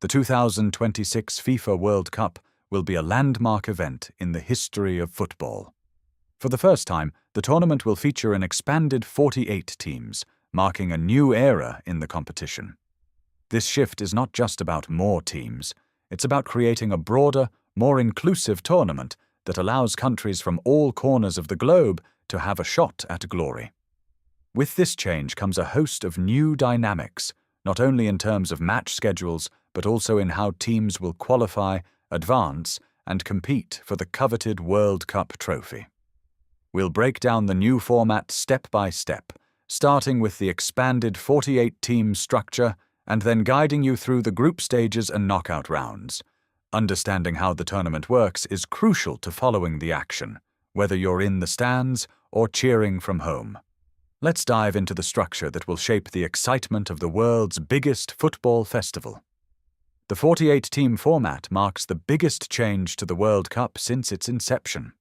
The 2026 FIFA World Cup will be a landmark event in the history of football. For the first time, the tournament will feature an expanded 48 teams, marking a new era in the competition. This shift is not just about more teams, it's about creating a broader, more inclusive tournament that allows countries from all corners of the globe to have a shot at glory. With this change comes a host of new dynamics, not only in terms of match schedules, but also in how teams will qualify, advance, and compete for the coveted World Cup trophy. We'll break down the new format step by step, starting with the expanded 48-team structure and then guiding you through the group stages and knockout rounds. Understanding how the tournament works is crucial to following the action, whether you're in the stands or cheering from home. Let's dive into the structure that will shape the excitement of the world's biggest football festival. The 48-team format marks the biggest change to the World Cup since its inception.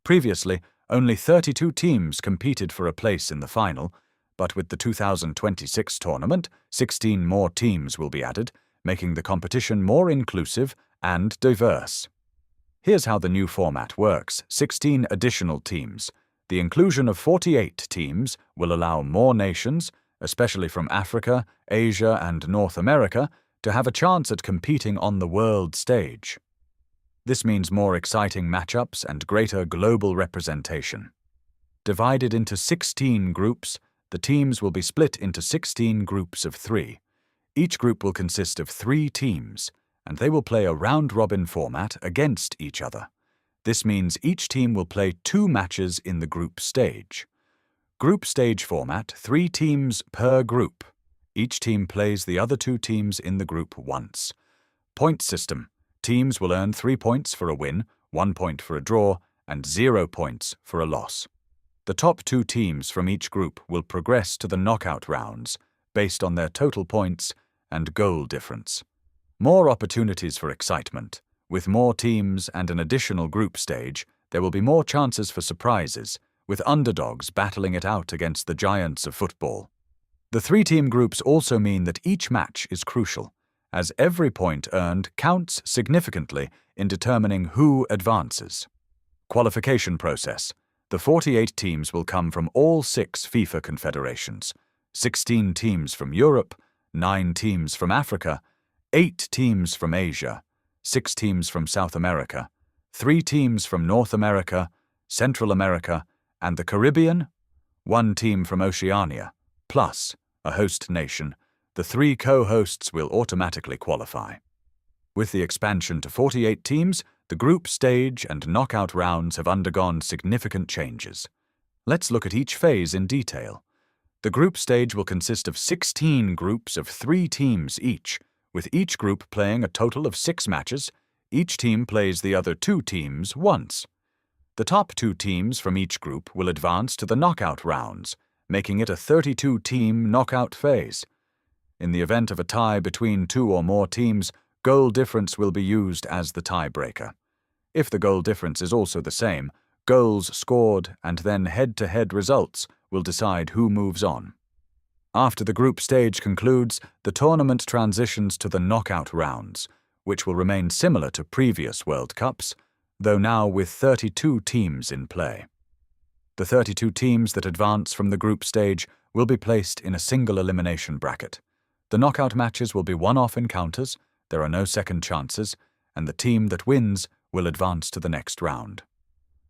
Previously, only 32 teams competed for a place in the final, but with the 2026 tournament, 16 more teams will be added, making the competition more inclusive and diverse. Here's how the new format works: 16 additional teams. The inclusion of 48 teams will allow more nations, especially from Africa, Asia, and North America, to have a chance at competing on the world stage. This means more exciting matchups and greater global representation. Divided into 16 groups, the teams will be split into 16 groups of 3. Each group will consist of 3 teams, and they will play a round-robin format against each other. This means each team will play 2 matches in the group stage. Group stage format: 3 teams per group. Each team plays the other 2 teams in the group once. Point system: teams will earn 3 points for a win, 1 point for a draw, and 0 points for a loss. The top 2 teams from each group will progress to the knockout rounds, based on their total points and goal difference. More opportunities for excitement. With more teams and an additional group stage, there will be more chances for surprises, with underdogs battling it out against the giants of football. The 3-team groups also mean that each match is crucial, as every point earned counts significantly in determining who advances. Qualification process: the 48 teams will come from all 6 FIFA confederations, 16 teams from Europe, 9 teams from Africa, 8 teams from Asia, 6 teams from South America, 3 teams from North America, Central America, and the Caribbean, 1 team from Oceania, plus a host nation. The 3 co-hosts will automatically qualify. With the expansion to 48 teams, the group stage and knockout rounds have undergone significant changes. Let's look at each phase in detail. The group stage will consist of 16 groups of 3 teams each, with each group playing a total of 6 matches. Each team plays the other 2 teams once. The top 2 teams from each group will advance to the knockout rounds, making it a 32-team knockout phase. In the event of a tie between 2 or more teams, goal difference will be used as the tiebreaker. If the goal difference is also the same, goals scored and then head-to-head results will decide who moves on. After the group stage concludes, the tournament transitions to the knockout rounds, which will remain similar to previous World Cups, though now with 32 teams in play. The 32 teams that advance from the group stage will be placed in a single elimination bracket. The knockout matches will be one-off encounters, there are no second chances, and the team that wins will advance to the next round.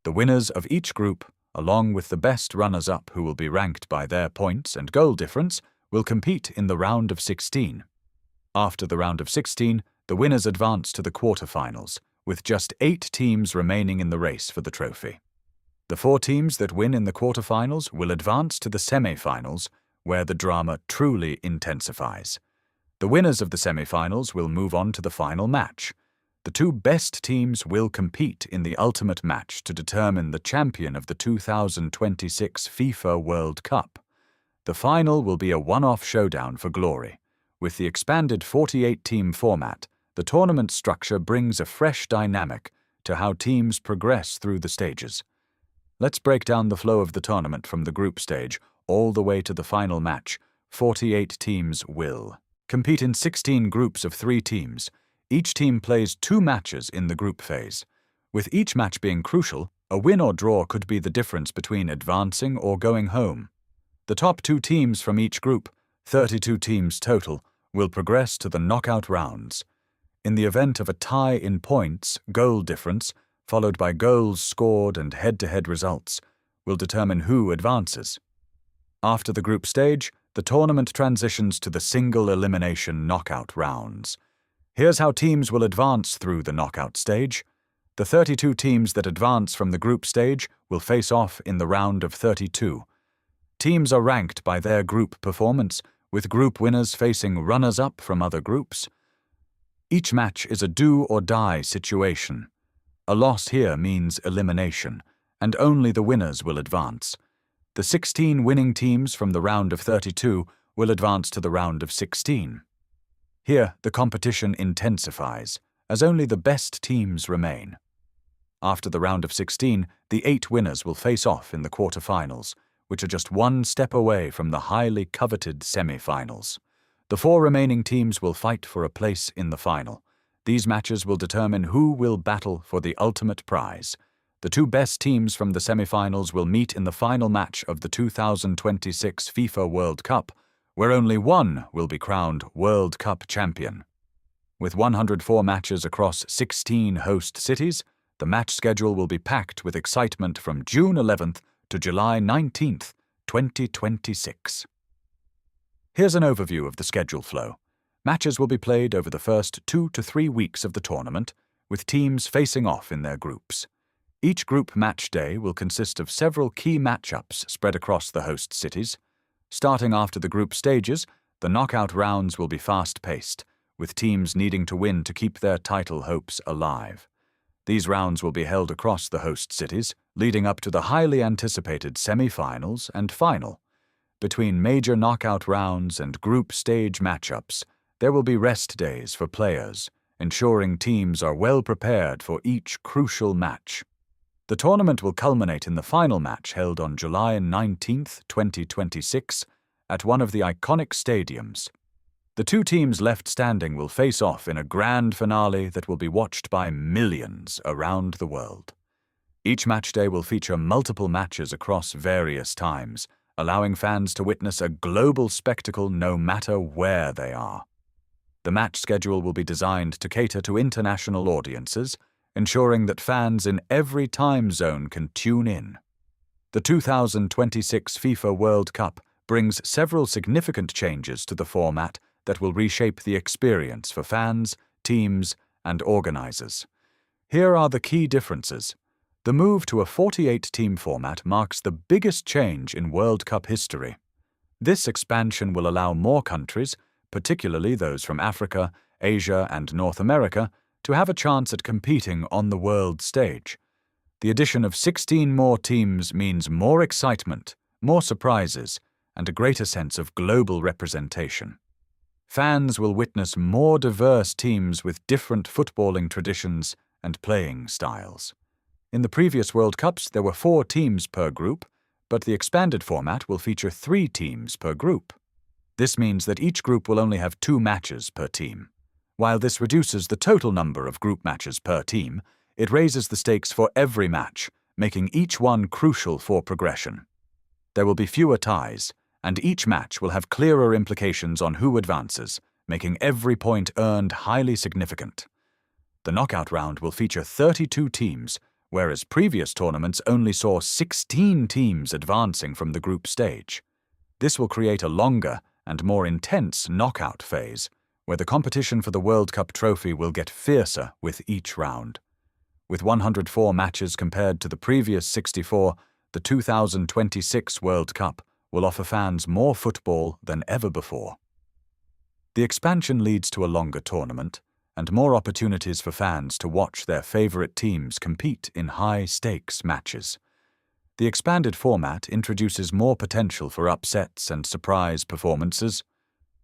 The winners of each group, along with the best runners-up who will be ranked by their points and goal difference, will compete in the round of 16. After the round of 16, the winners advance to the quarterfinals, with just 8 teams remaining in the race for the trophy. The 4 teams that win in the quarterfinals will advance to the semi-finals, where the drama truly intensifies. The winners of the semi-finals will move on to the final match. The 2 best teams will compete in the ultimate match to determine the champion of the 2026 FIFA World Cup. The final will be a one-off showdown for glory. With the expanded 48-team format, the tournament structure brings a fresh dynamic to how teams progress through the stages. Let's break down the flow of the tournament from the group stage all the way to the final match. 48 teams will compete in 16 groups of 3 teams. Each team plays 2 matches in the group phase. With each match being crucial, a win or draw could be the difference between advancing or going home. The top 2 teams from each group, 32 teams total, will progress to the knockout rounds. In the event of a tie in points, goal difference, followed by goals scored and head-to-head results, will determine who advances. After the group stage, the tournament transitions to the single-elimination knockout rounds. Here's how teams will advance through the knockout stage. The 32 teams that advance from the group stage will face off in the round of 32. Teams are ranked by their group performance, with group winners facing runners-up from other groups. Each match is a do-or-die situation. A loss here means elimination, and only the winners will advance. The 16 winning teams from the round of 32 will advance to the round of 16. Here, the competition intensifies, as only the best teams remain. After the round of 16, the 8 winners will face off in the quarter-finals, which are just one step away from the highly coveted semi-finals. The 4 remaining teams will fight for a place in the final. These matches will determine who will battle for the ultimate prize. The 2 best teams from the semi-finals will meet in the final match of the 2026 FIFA World Cup, where only one will be crowned World Cup champion. With 104 matches across 16 host cities, the match schedule will be packed with excitement from June 11th to July 19th, 2026. Here's an overview of the schedule flow. Matches will be played over the first 2 to 3 weeks of the tournament, with teams facing off in their groups. Each group match day will consist of several key matchups spread across the host cities. Starting after the group stages, the knockout rounds will be fast-paced, with teams needing to win to keep their title hopes alive. These rounds will be held across the host cities, leading up to the highly anticipated semi-finals and final. Between major knockout rounds and group stage matchups, there will be rest days for players, ensuring teams are well prepared for each crucial match. The tournament will culminate in the final match held on July 19, 2026, at one of the iconic stadiums. The 2 teams left standing will face off in a grand finale that will be watched by millions around the world. Each match day will feature multiple matches across various times, allowing fans to witness a global spectacle no matter where they are. The match schedule will be designed to cater to international audiences, ensuring that fans in every time zone can tune in. The 2026 FIFA World Cup brings several significant changes to the format that will reshape the experience for fans, teams, and organizers. Here are the key differences. The move to a 48-team format marks the biggest change in World Cup history. This expansion will allow more countries, particularly those from Africa, Asia, and North America, to have a chance at competing on the world stage. The addition of 16 more teams means more excitement, more surprises, and a greater sense of global representation. Fans will witness more diverse teams with different footballing traditions and playing styles. In the previous World Cups, there were 4 teams per group, but the expanded format will feature 3 teams per group. This means that each group will only have 2 matches per team. While this reduces the total number of group matches per team, it raises the stakes for every match, making each one crucial for progression. There will be fewer ties, and each match will have clearer implications on who advances, making every point earned highly significant. The knockout round will feature 32 teams, whereas previous tournaments only saw 16 teams advancing from the group stage. This will create a longer and more intense knockout phase, where the competition for the World Cup trophy will get fiercer with each round. With 104 matches compared to the previous 64, the 2026 World Cup will offer fans more football than ever before. The expansion leads to a longer tournament and more opportunities for fans to watch their favorite teams compete in high-stakes matches. The expanded format introduces more potential for upsets and surprise performances.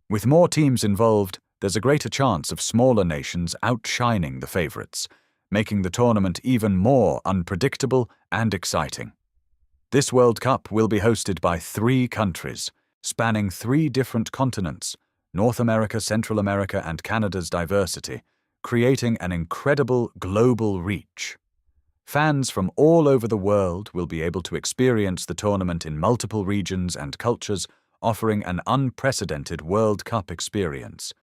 With more teams involved, there's a greater chance of smaller nations outshining the favorites, making the tournament even more unpredictable and exciting. This World Cup will be hosted by 3 countries, spanning 3 different continents, North America, Central America, and Canada's diversity, creating an incredible global reach. Fans from all over the world will be able to experience the tournament in multiple regions and cultures, offering an unprecedented World Cup experience.